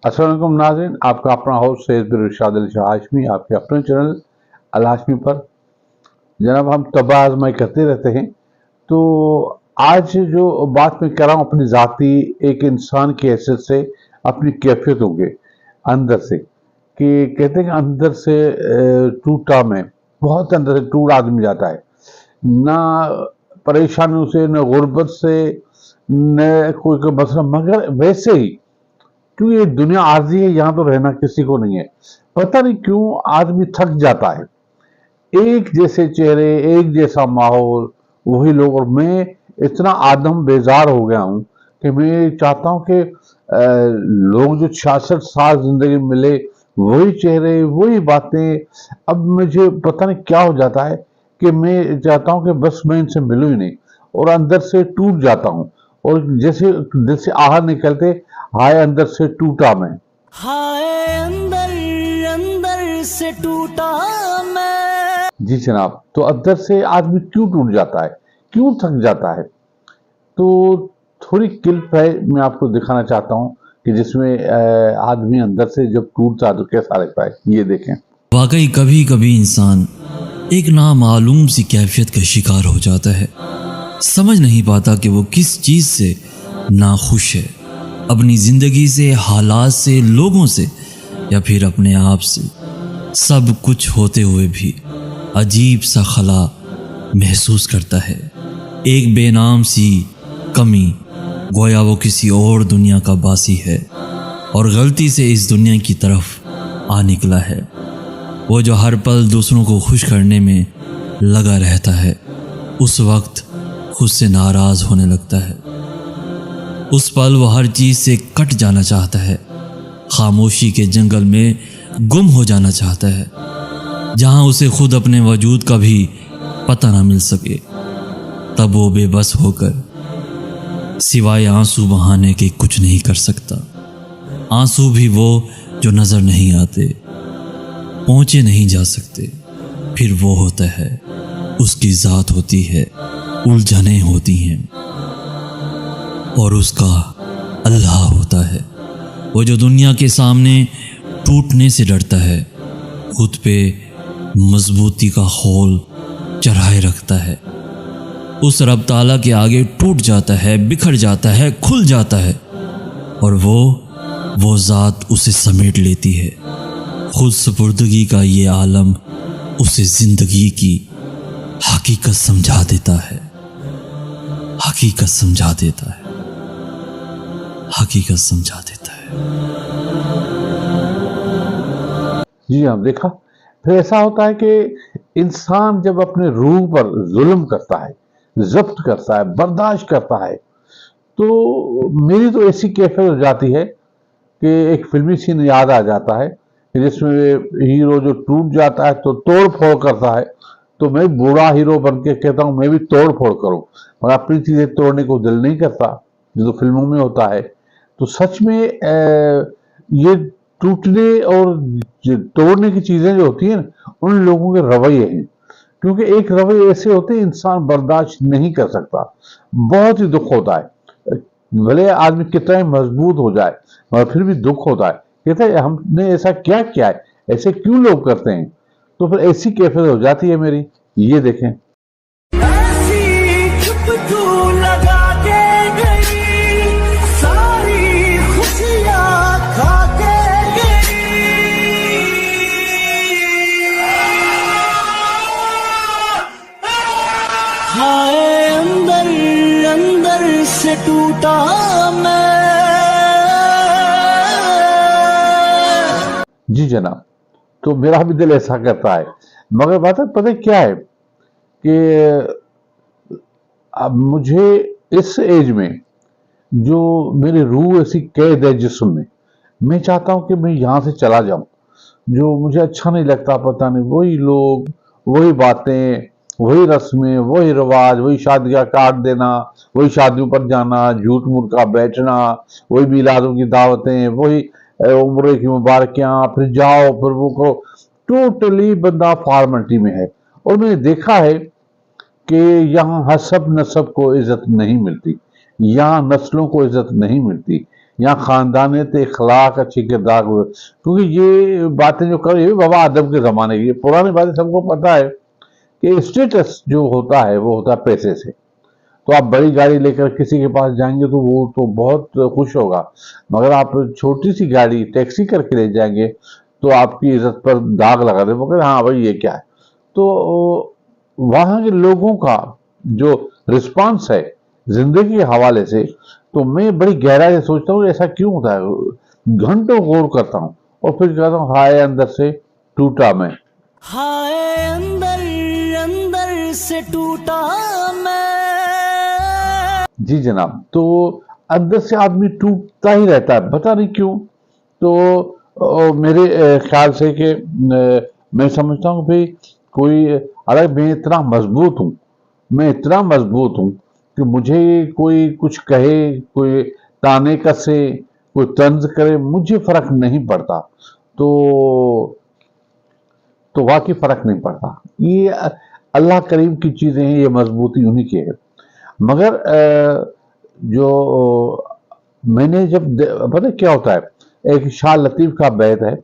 अस्सलाम वालेकुम नाज़रीन, आपका अपना होस्ट सैयद इरशाद अली शाह हाशमी आपके अपने चैनल अल हाशमी पर जनाब हम तबाह आजमाई करते रहते हैं। तो आज जो बात मैं कर रहा हूँ अपनी ज़ाती एक इंसान की हैसियत से, अपनी कैफियतों के अंदर से, कि कहते हैं कि अंदर से टूटा मैं, बहुत अंदर से टूट आदमी जाता है, ना परेशानियों से, न गुर्बत से, न कोई मसला, मगर वैसे ही क्योंकि ये दुनिया आर्जी है, यहाँ तो रहना किसी को नहीं है। पता नहीं क्यों आदमी थक जाता है, एक जैसे चेहरे, एक जैसा माहौल, वही लोग, और मैं इतना आदम बेजार हो गया हूँ कि मैं चाहता हूँ कि लोग जो 66 साल जिंदगी में मिले, वही चेहरे, वही बातें। अब मुझे पता नहीं क्या हो जाता है कि मैं चाहता हूँ कि बस मैं इनसे मिलूं ही नहीं, और अंदर से टूट जाता हूँ, और जैसे दिल से आह निकलते, हाय अंदर से टूटा मैं। हाय अंदर अंदर से टूटा मैं। जी जनाब, तो अंदर से आदमी क्यों टूट जाता है, क्यों थक जाता है? तो थोड़ी क्लिप है, मैं आपको दिखाना चाहता हूँ कि जिसमें आदमी अंदर से जब टूटता है तो कैसा लगता है। ये देखें। वाकई कभी कभी इंसान एक नामालूम सी कैफियत का शिकार हो जाता है, समझ नहीं पाता कि वो किस चीज़ से नाखुश है, अपनी ज़िंदगी से, हालात से, लोगों से, या फिर अपने आप से। सब कुछ होते हुए भी अजीब सा खला महसूस करता है, एक बेनाम सी कमी, गोया वो किसी और दुनिया का बासी है और गलती से इस दुनिया की तरफ आ निकला है। वो जो हर पल दूसरों को खुश करने में लगा रहता है, उस वक्त खुद से नाराज़ होने लगता है। उस पल वो हर चीज़ से कट जाना चाहता है, खामोशी के जंगल में गुम हो जाना चाहता है, जहाँ उसे खुद अपने वजूद का भी पता ना मिल सके। तब वो बेबस होकर सिवाय आंसू बहाने के कुछ नहीं कर सकता। आंसू भी वो जो नज़र नहीं आते, पहुँचे नहीं जा सकते। फिर वो होता है, उसकी ज़ात होती है, उलझनें होती हैं, और उसका अल्लाह होता है, वो जो दुनिया के सामने टूटने से डरता है, खुद पे मजबूती का खोल चढ़ाए रखता है। उस रब ताला के आगे टूट जाता है, बिखर जाता है, खुल जाता है, और वो ज़ात उसे समेट लेती है। खुद सुपुर्दगी का ये आलम उसे ज़िंदगी की हकीकत समझा देता है, हकीकत समझा देता है, हकीकत समझा देता है। जी हाँ, देखा। फिर ऐसा होता है कि इंसान जब अपने रूह पर जुल्म करता है, जब्त करता है, बर्दाश्त करता है, तो मेरी तो ऐसी कैफियत हो जाती है कि एक फिल्मी सीन याद आ जाता है कि जिसमें हीरो जो टूट जाता है तो तोड़ फोड़ करता है, तो मैं बूढ़ा हीरो बन के कहता हूँ मैं भी तोड़ फोड़ करूँ, मगर अपनी चीजें तोड़ने को दिल नहीं करता, जो तो फिल्मों में होता है। तो सच में ये टूटने और तोड़ने की चीजें जो होती हैं ना, उन लोगों के रवैये हैं, क्योंकि एक रवैये ऐसे होते हैं इंसान बर्दाश्त नहीं कर सकता, बहुत ही दुख होता है। भले आदमी कितना ही मजबूत हो जाए, मगर फिर भी दुख होता है, कहते हैं हमने ऐसा क्या किया है, ऐसे क्यों लोग करते हैं। तो फिर ऐसी कैफियत हो जाती है मेरी। ये देखें। ऐसी चुप तू लगा के गई, सारी खुशियां खा के गई। हाय अंदर अंदर से टूटा मैं। जी जनाब, तो मेरा भी दिल ऐसा करता है, मगर बात है पता है क्या है कि अब मुझे इस एज में जो मेरी रूह ऐसी कैद है जिस्म में, मैं चाहता हूं कि मैं यहाँ से चला जाऊं। जो मुझे अच्छा नहीं लगता, पता नहीं, वही लोग, वही बातें, वही रस्में, वही रिवाज, वही शादियां काट देना, वही शादियों पर जाना, झूठ मूठ का बैठना, वही मिलादों की दावतें, वही उम्र की मुबारकियां, फिर जाओ फिर वो करो। टोटली बंदा फॉर्मेलिटी में है। और मैंने देखा है कि यहाँ हसब नसब को इज्जत नहीं मिलती, यहाँ नस्लों को इज्जत नहीं मिलती, یا خاندانیت اخلاق اچھی کردار، کیونکہ یہ باتیں جو کر، یہ بھی بابا آدم کے زمانے کی پرانی باتیں، سب کو پتا ہے کہ اسٹیٹس جو ہوتا ہے وہ ہوتا ہے پیسے سے. تو آپ بڑی گاڑی لے کر کسی کے پاس جائیں گے تو وہ تو بہت خوش ہوگا، مگر آپ چھوٹی سی گاڑی ٹیکسی کر کے لے جائیں گے تو آپ کی عزت پر داغ لگا دے، مگر ہاں بھائی یہ کیا ہے. تو وہاں کے لوگوں کا جو رسپانس ہے زندگی کے حوالے سے، تو میں بڑی گہرائی سے سوچتا ہوں ایسا کیوں ہوتا ہے، گھنٹوں غور کرتا ہوں اور پھر کہتا ہوں ہائے اندر سے ٹوٹا میں. ہائے اندر اندر سے ٹوٹا میں. جی جناب، تو اندر سے آدمی ٹوٹتا ہی رہتا ہے، پتہ نہیں کیوں. تو میرے خیال سے کہ میں سمجھتا ہوں کہ بھئی کوئی، ارے میں اتنا مضبوط ہوں، میں اتنا مضبوط ہوں کہ مجھے کوئی کچھ کہے، کوئی تانے کسے، کوئی طنز کرے، مجھے فرق نہیں پڑتا. تو واقعی فرق نہیں پڑتا. یہ اللہ کریم کی چیزیں ہیں، یہ مضبوطی انہی کی ہے. مگر جو میں نے جب پتہ کیا ہوتا ہے، ایک شاہ لطیف کا بیت ہے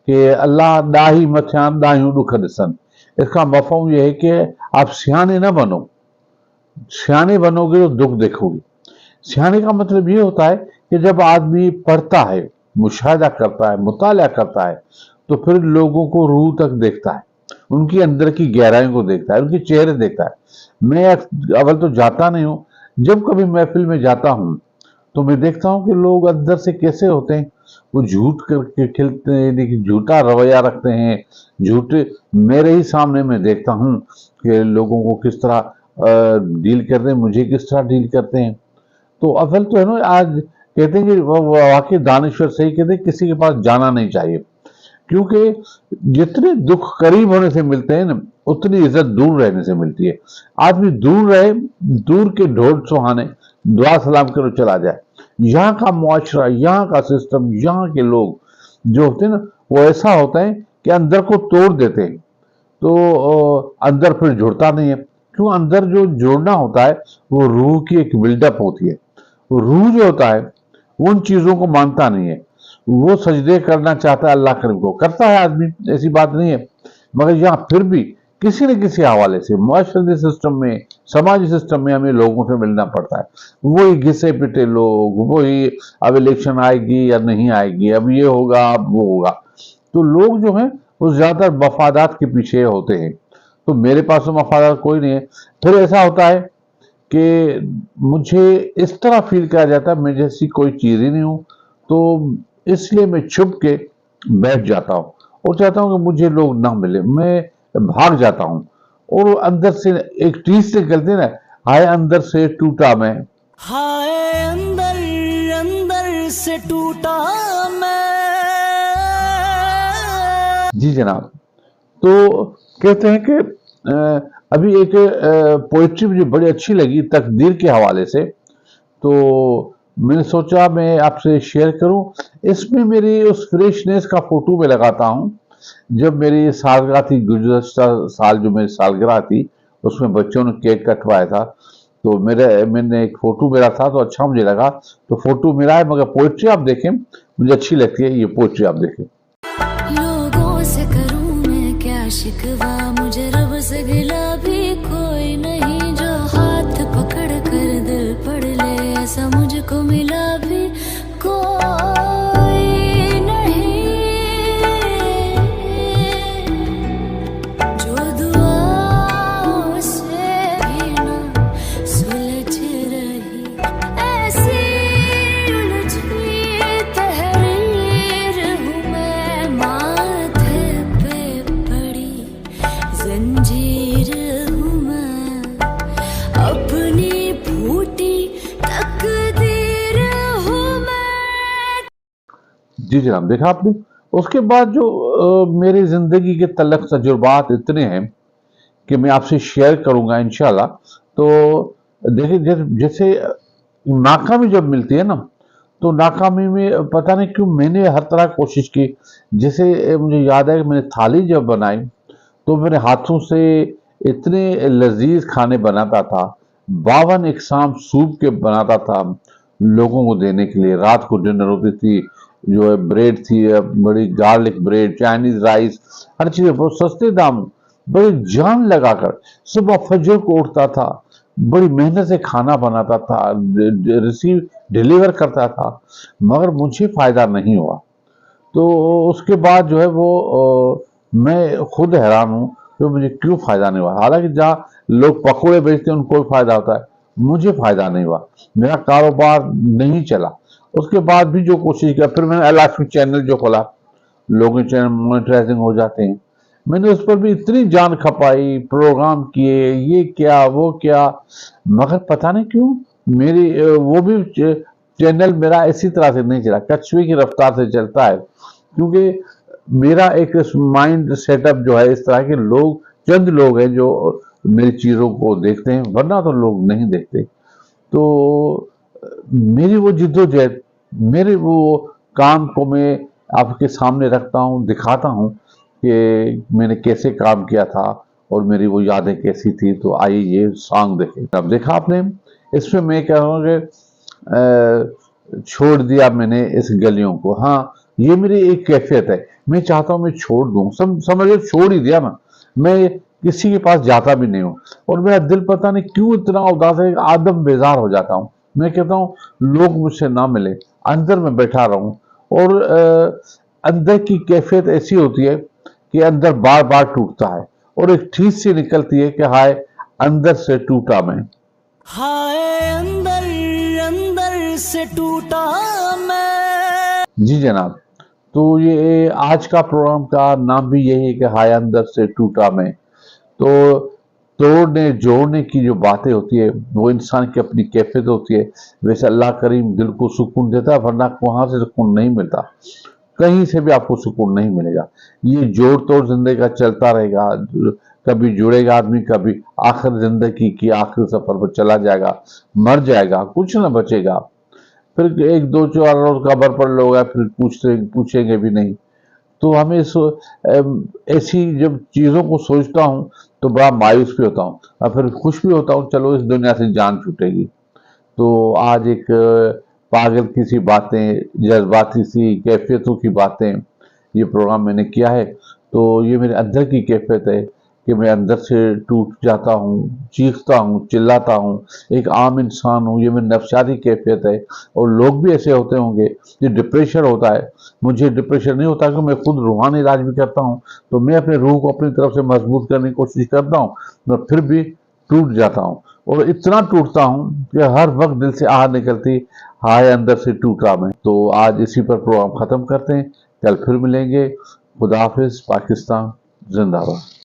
کہ اللہ داہی متھیان داہیوں دکھ دسن. اس کا مفہوم یہ ہے کہ آپ سیانے نہ بنو، سیانے بنو گے تو دکھ دیکھو گے. سیانے کا مطلب یہ ہوتا ہے کہ جب آدمی پڑھتا ہے، مشاہدہ کرتا ہے، مطالعہ کرتا ہے، تو پھر لوگوں کو روح تک دیکھتا ہے، ان کی اندر کی گہرائیوں کو دیکھتا ہے، ان کے چہرے دیکھتا ہے. میں اول تو جاتا نہیں ہوں، جب کبھی محفل میں جاتا ہوں تو میں دیکھتا ہوں کہ لوگ اندر سے کیسے ہوتے ہیں. وہ جھوٹ کر کے کھلتے ہیں، یعنی جھوٹا رویہ رکھتے ہیں، جھوٹے. میرے ہی سامنے میں دیکھتا ہوں کہ لوگوں کو کس طرح ڈیل کرتے ہیں، مجھے کس طرح ڈیل کرتے ہیں. تو اول تو ہے نا، آج کہتے ہیں کہ واقعی دانشور صحیح کہتے ہیں، کسی کے پاس جانا نہیں چاہیے، کیونکہ جتنے دکھ قریب ہونے سے ملتے ہیں نا، اتنی عزت دور رہنے سے ملتی ہے. آدمی دور رہے، دور کے ڈھول سہانے دعا سلام کرو چلا جائے. یہاں کا معاشرہ، یہاں کا سسٹم، یہاں کے لوگ جو ہوتے ہیں نا، وہ ایسا ہوتا ہے کہ اندر کو توڑ دیتے ہیں. تو اندر پھر جڑتا نہیں ہے، کیوں؟ اندر جو جوڑنا ہوتا ہے وہ روح کی ایک بلڈ اپ ہوتی ہے. روح جو ہوتا ہے وہ ان چیزوں کو مانتا نہیں ہے، وہ سجدے کرنا چاہتا ہے اللہ کریم کو، کرتا ہے آدمی، ایسی بات نہیں ہے. مگر یہاں پھر بھی کسی نہ کسی حوالے سے معاشرتی سسٹم میں، سماجی سسٹم میں ہمیں لوگوں سے ملنا پڑتا ہے. وہی گھسے پٹے لوگ، وہی اب الیکشن آئے گی یا نہیں آئے گی، اب یہ ہوگا اب وہ ہوگا. تو لوگ جو ہیں وہ زیادہ مفادات کے پیچھے ہوتے ہیں. تو میرے پاس تو مفادات کوئی نہیں ہے. پھر ایسا ہوتا ہے کہ مجھے اس طرح فیل کیا جاتا ہے میں جیسی کوئی چیز ہی نہیں ہوں. تو اس لیے میں چھپ کے بیٹھ جاتا ہوں اور چاہتا ہوں کہ مجھے لوگ نہ ملے، میں بھاگ جاتا ہوں. اور اندر سے ایک ٹیس نکلتے نا، ہائے اندر سے ٹوٹا میں. ہائے اندر اندر سے ٹوٹا میں. جی جناب، تو کہتے ہیں کہ ابھی ایک پوئٹری مجھے بڑی اچھی لگی تقدیر کے حوالے سے، تو میں نے سوچا میں آپ سے شیئر کروں. اس میں میری اس فریشنس کا فوٹو میں لگاتا ہوں. جب میری سالگرہ تھی، گزشتہ سال جو میری سالگرہ تھی، اس میں بچوں نے کیک کٹوایا تھا، تو میں نے ایک فوٹو میرا تھا تو اچھا مجھے لگا، تو فوٹو میرا ہے. مگر پوئٹری آپ دیکھیں، مجھے اچھی لگتی ہے یہ پوئٹری، آپ دیکھیں. لوگوں سے کروں میں کیا شکوا، مجھے رب سے گلا بھی کوئی نہیں، جو ہاتھ پکڑ کر دل پڑھ لے ایسا مجھ کو ملا بھی کوئی نہیں، جو دعاؤں سے بھی نہ سلجھ رہی، ایسی الجھی تحریر ہوں میں، ماتھے پہ پڑی زنجیر ہوں میں، اپنی پھوٹی تقدیر ہوں میں. جی جناب، دیکھا آپ نے. اس کے بعد جو میری زندگی کے تلخ تجربات اتنے ہیں کہ میں آپ سے شیئر کروں گا انشاءاللہ. تو دیکھیں، جیسے ناکامی جب ملتی ہے نا، تو ناکامی میں پتہ نہیں کیوں میں نے ہر طرح کوشش کی. جیسے مجھے یاد ہے کہ میں نے تھالی جب بنائی تو میرے ہاتھوں سے اتنے لذیذ کھانے بناتا تھا، 52 اقسام سوپ کے بناتا تھا، लोगों को देने के लिए। रात को डिनर होती थी, जो है ब्रेड थी, बड़ी गार्लिक ब्रेड, चाइनीज राइस, हर चीज बहुत सस्ते दाम, बड़ी जान लगाकर सुबह फजर को उठता था, बड़ी मेहनत से खाना बनाता था, डिलीवर करता था, मगर मुझे फायदा नहीं हुआ। तो उसके बाद जो है वो मैं खुद हैरान हूँ कि मुझे क्यों फायदा नहीं हुआ। हालांकि जहाँ लोग पकौड़े बेचते हैं उनको फायदा होता है, मुझे फायदा नहीं हुआ, मेरा कारोबार नहीं चला। उसके बाद भी जो कोशिश किया, फिर मैंने अलहाशमी चैनल जो खोला, लोगों के चैनल मोनेटाइजिंग हो जाते हैं, मैंने उस पर भी इतनी जान खपाई, प्रोग्राम किए, ये क्या वो क्या, मगर पता नहीं क्यों मेरी वो भी चैनल मेरा इसी तरह से नहीं चला, कछुए की रफ्तार से चलता है। क्योंकि मेरा एक माइंड सेटअप जो है इस तरह के, लोग चंद लोग हैं जो मेरी चीज़ों को देखते हैं, वरना तो लोग नहीं देखते। तो मेरी वो जिद्दोजहद, मेरे वो काम को मैं आपके सामने रखता हूँ, दिखाता हूँ कि मैंने कैसे काम किया था और मेरी वो यादें कैसी थी। तो आइए ये सॉन्ग देखें। अब देखा आपने, इसमें मैं कह रहा हूँ कि छोड़ दिया मैंने इस गलियों को। हाँ, ये मेरी एक कैफियत है, मैं चाहता हूँ मैं छोड़ दूँ, समझो छोड़ ही दिया ना, मैं किसी के पास जाता भी नहीं हूँ, और मेरा दिल पता नहीं क्यों इतना उदास है, आदम बेजार हो जाता हूँ। मैं कहता हूँ लोग मुझसे ना मिले, अंदर में बैठा रहूं, और अंदर की कैफियत ऐसी होती है कि अंदर बार बार टूटता है, और एक ठीस सी निकलती है कि हाय अंदर से टूटा मैं। हाय अंदर अंदर से टूटा मैं। जी जनाब, तो ये आज का प्रोग्राम का नाम भी यही है कि हाय अंदर से टूटा मैं। तो तोड़ने जोड़ने की जो बातें होती है वो इंसान की अपनी कैफियत होती है। वैसे अल्लाह करीम दिल को सुकून देता है, वरना वहां से सुकून नहीं मिलता, कहीं से भी आपको सुकून नहीं मिलेगा। ये जोड़ तोड़ जिंदगी का चलता रहेगा, कभी जुड़ेगा आदमी, कभी आखिर जिंदगी की आखिरी सफर पर चला जाएगा, मर जाएगा, कुछ ना बचेगा। फिर एक दो चार रोज कब्र पर लोग हैं, फिर पूछेंगे भी नहीं। तो हमें ऐसी जब चीज़ों को सोचता हूँ तो बड़ा मायूस भी होता हूँ, और फिर खुश भी होता हूँ, चलो इस दुनिया से जान छूटेगी। तो आज एक पागल की सी बातें, जज्बाती सी कैफियतों की बातें, ये प्रोग्राम मैंने किया है। तो ये मेरे अंदर की कैफियत है कि मैं अंदर से टूट जाता हूँ, चीखता हूँ, चिल्लाता हूँ, एक आम इंसान हूँ। ये मेरी नफसियाती कैफियत है, और लोग भी ऐसे होते होंगे। ये डिप्रेशन होता है, मुझे डिप्रेशन नहीं होता, कि मैं खुद रूहानी इलाज भी करता हूँ, तो मैं अपने रूह को अपनी तरफ से मजबूत करने की कोशिश करता हूँ, मैं फिर भी टूट जाता हूँ, और इतना टूटता हूँ कि हर वक्त दिल से आह निकलती, हाय अंदर से टूटा मैं। तो आज इसी पर प्रोग्राम खत्म करते हैं, कल फिर मिलेंगे। खुदा हाफिज, पाकिस्तान जिंदाबाद।